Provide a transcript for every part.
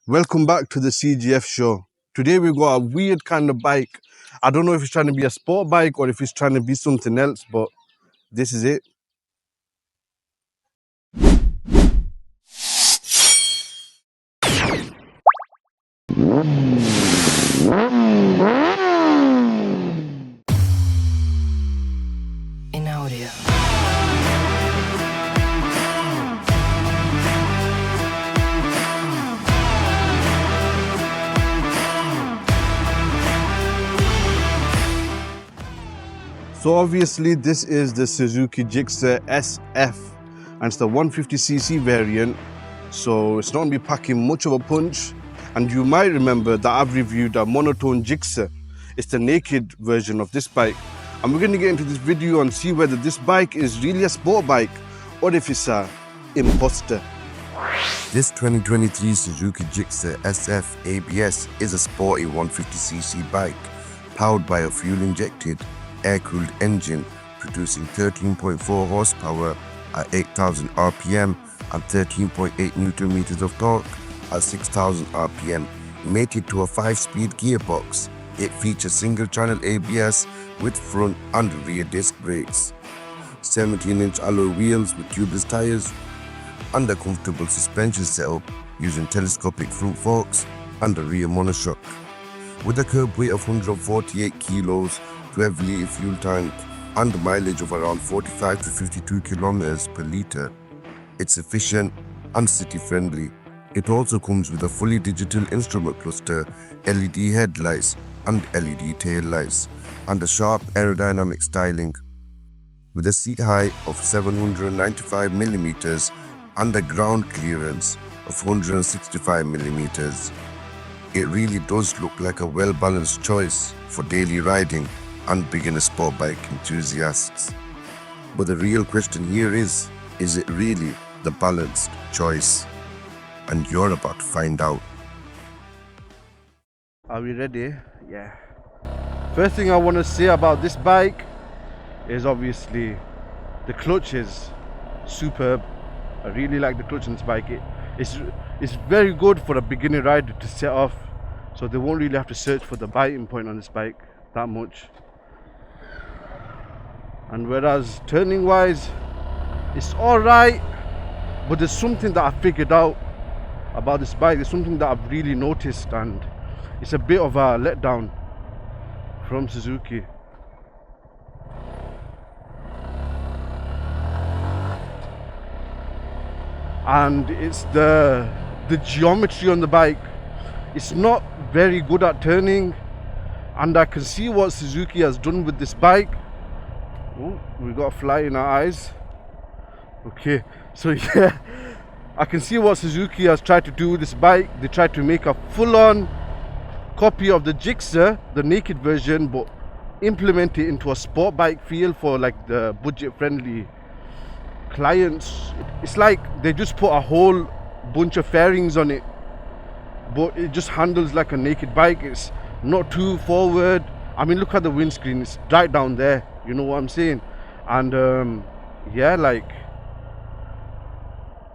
Welcome back to the CGF show. Today we've got a weird kind of bike. I don't know if it's trying to be a sport bike or if it's trying to be something else, but this is it. In audio. So obviously this is the Suzuki Gixxer SF and it's the 150cc variant. So it's not going to be packing much of a punch. And you might remember that I've reviewed a monotone Gixxer. It's the naked version of this bike. And we're going to get into this video and see whether this bike is really a sport bike or if it's a imposter. This 2023 Suzuki Gixxer SF ABS is a sporty 150cc bike powered by a fuel-injected, air-cooled engine producing 13.4 horsepower at 8,000 RPM and 13.8 Newton meters of torque at 6,000 RPM, mated to a 5-speed gearbox. It features single-channel ABS with front and rear disc brakes, 17-inch alloy wheels with tubeless tires, and a comfortable suspension setup using telescopic front forks and a rear monoshock. With a curb weight of 148 kilos, 12-litre fuel tank, and a mileage of around 45 to 52 kilometers per litre, it's efficient and city-friendly. It also comes with a fully digital instrument cluster, LED headlights and LED tail lights, and a sharp aerodynamic styling. With a seat height of 795mm and a ground clearance of 165mm, it really does look like a well-balanced choice for daily riding and beginner sport bike enthusiasts. But the real question here is it really the balanced choice? And you're about to find out. Are we ready? Yeah. First thing I want to say about this bike is obviously the clutch is superb. I really like the clutch on this bike. It's very good for a beginner rider to set off, so they won't really have to search for the biting point on this bike that much. And whereas turning wise it's alright, but there's something that I figured out about this bike. There's something that I've really noticed, and it's a bit of a letdown from Suzuki. And it's the geometry on the bike. It's not very good at turning, and I can see what Suzuki has done with this bike. Oh, we got a fly in our eyes. Okay, so yeah, I can see what Suzuki has tried to do with this bike. They tried to make a full-on copy of the Gixxer, the naked version, but implement it into a sport bike feel for like the budget-friendly clients. It's like they just put a whole bunch of fairings on it, but it just handles like a naked bike. It's not too forward. I mean, look at the windscreen, it's right down there, you know what I'm saying? And yeah, like,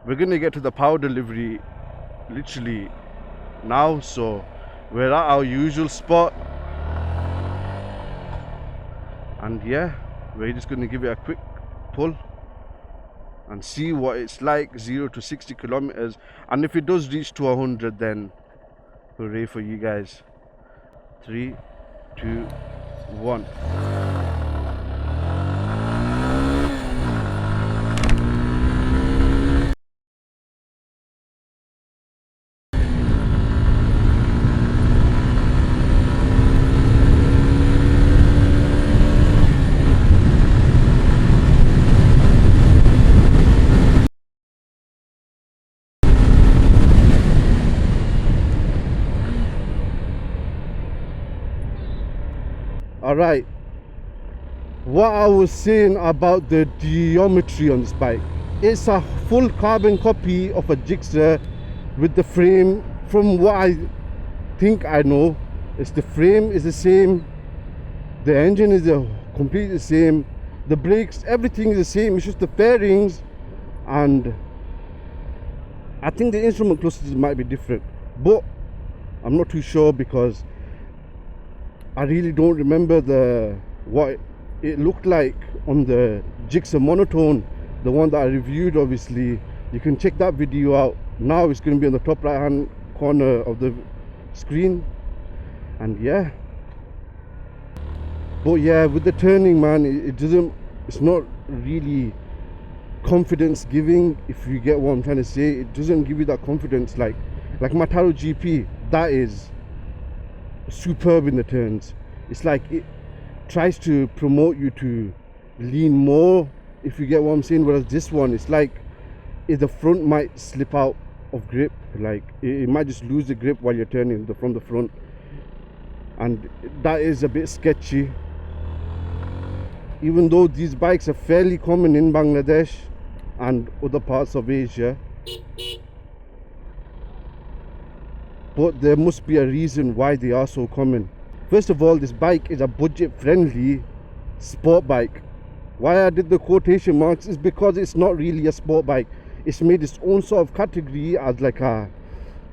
we're gonna get to the power delivery literally now, so we're at our usual spot, and yeah, we're just gonna give it a quick pull and see what it's like 0 to 60 kilometers, and if it does reach to 100, then hooray for you guys. 3, 2, 1. Alright, what I was saying about the geometry on this bike, it's a full carbon copy of a Gixxer with the frame. From what I think I know, is the frame is the same, the engine is completely the same, the brakes, everything is the same. It's just the fairings, and I think the instrument clusters might be different, but I'm not too sure because I really don't remember what it looked like on the Gixxer monotone, the one that I reviewed. Obviously you can check that video out. Now it's going to be on the top right hand corner of the screen. And yeah, but yeah, with the turning, man, it's not really confidence giving, if you get what I'm trying to say. It doesn't give you that confidence like Mataro GP. That is superb in the turns. It's like it tries to promote you to lean more, if you get what I'm saying, whereas this one, it's like the front might slip out of grip, like it might just lose the grip while you're turning from the front, and that is a bit sketchy. Even though these bikes are fairly common in Bangladesh and other parts of Asia, but there must be a reason why they are so common. First of all, this bike is a budget friendly sport bike. Why I did the quotation marks is because it's not really a sport bike. It's made its own sort of category as like a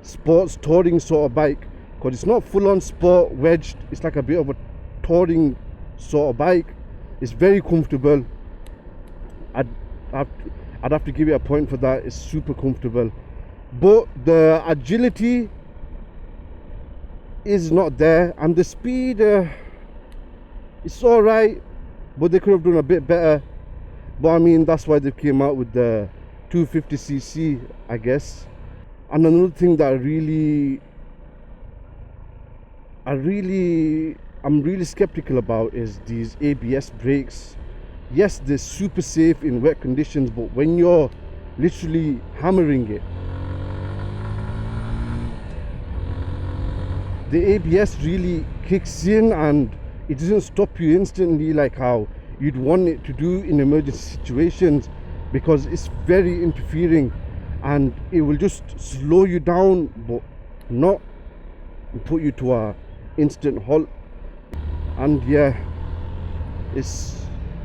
sports touring sort of bike, because it's not full on sport wedged. It's like a bit of a touring sort of bike. It's very comfortable. I'd have to give it a point for that. It's super comfortable, but the agility is not there, and the speed it's all right, but they could have done a bit better. But I mean, that's why they came out with the 250cc, I guess. And another thing that I'm really skeptical about is these ABS brakes. Yes, they're super safe in wet conditions, but when you're literally hammering it, the ABS really kicks in and it doesn't stop you instantly like how you'd want it to do in emergency situations, because it's very interfering and it will just slow you down but not put you to a instant halt. And yeah, it's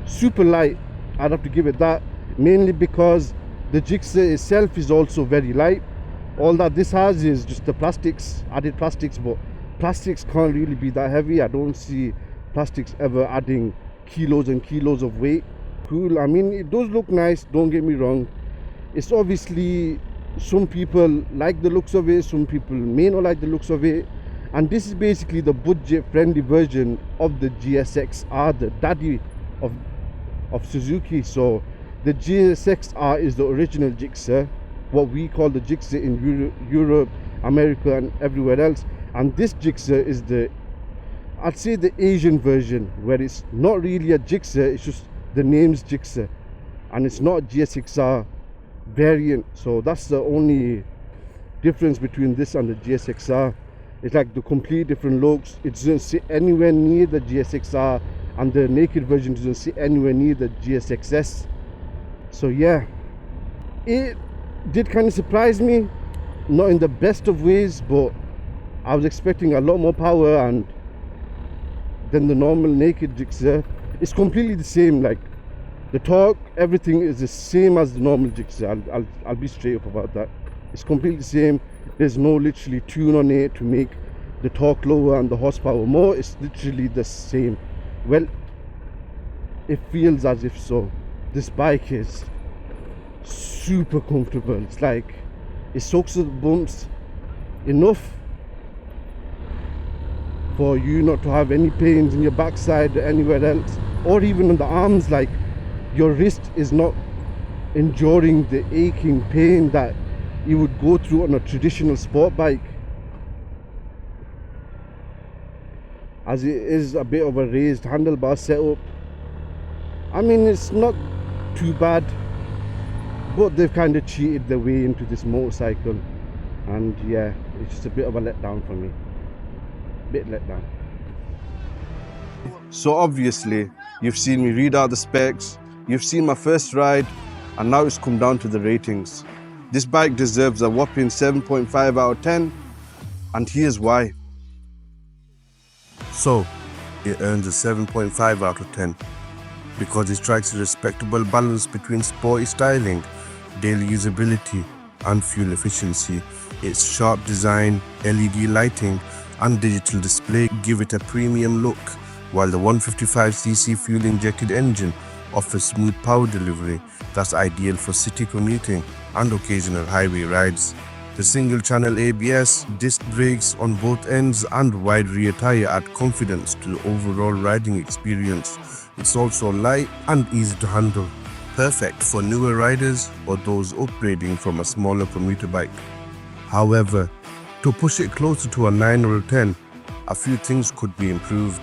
super light. I'd have to give it that, mainly because the Gixxer itself is also very light. All that this has is just the plastics, added plastics, but plastics can't really be that heavy. I don't see plastics ever adding kilos and kilos of weight. Cool, I mean, it does look nice, don't get me wrong. It's obviously, some people like the looks of it, some people may not like the looks of it, and this is basically the budget friendly version of the GSX-R, the daddy of Suzuki. So the GSX-R is the original Gixxer, what we call the Gixxer in Europe, America and everywhere else. And this Gixxer is I'd say the Asian version, where it's not really a Gixxer, it's just the name's Gixxer, and it's not a GSX-R variant. So that's the only difference between this and the GSX-R. It's like the complete different looks. It doesn't sit anywhere near the GSX-R, and the naked version doesn't sit anywhere near the GSX S. So yeah, it did kind of surprise me, not in the best of ways, but I was expecting a lot more power and than the normal naked Gixxer. It's completely the same, like the torque, everything is the same as the normal Gixxer. I'll be straight up about that. It's completely the same. There's no literally tune on it to make the torque lower and the horsepower more. It's literally the same. Well, it feels as if so. This bike is super comfortable. It's like it soaks the bumps enough for you not to have any pains in your backside or anywhere else, or even on the arms. Like your wrist is not enduring the aching pain that you would go through on a traditional sport bike, as it is a bit of a raised handlebar setup. I mean, it's not too bad, but they've kind of cheated their way into this motorcycle, and yeah, it's just a bit of a letdown for me. Bit let down. So obviously you've seen me read out the specs, you've seen my first ride, and now it's come down to the ratings. This bike deserves a whopping 7.5 out of 10, and here's why. So, it earns a 7.5 out of 10 because it strikes a respectable balance between sporty styling, daily usability and fuel efficiency, Its sharp design, LED lighting and digital display give it a premium look, while the 155cc fuel-injected engine offers smooth power delivery that's ideal for city commuting and occasional highway rides. The single-channel ABS, disc brakes on both ends and wide rear tyre add confidence to the overall riding experience. It's also light and easy to handle, perfect for newer riders or those upgrading from a smaller commuter bike. However, to push it closer to a 9 or a 10, a few things could be improved.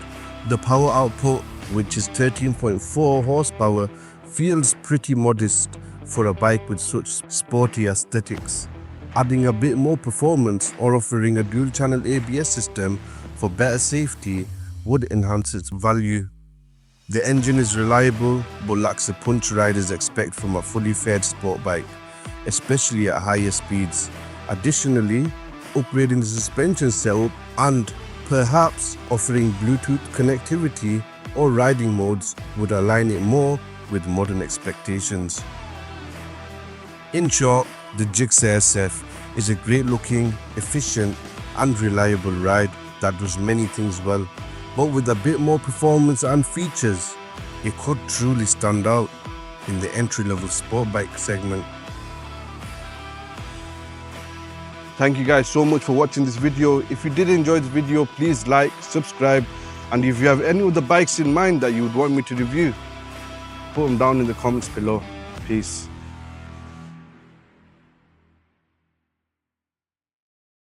The power output, which is 13.4 horsepower, feels pretty modest for a bike with such sporty aesthetics. Adding a bit more performance or offering a dual-channel ABS system for better safety would enhance its value. The engine is reliable but lacks the punch riders expect from a fully fed sport bike, especially at higher speeds. Additionally, upgrading the suspension setup and perhaps offering Bluetooth connectivity or riding modes would align it more with modern expectations. In short, the Gixxer SF is a great looking, efficient and reliable ride that does many things well, but with a bit more performance and features, it could truly stand out in the entry-level sport bike segment. Thank you guys so much for watching this video. If you did enjoy this video, please like, subscribe, and if you have any of the bikes in mind that you would want me to review, put them down in the comments below. Peace.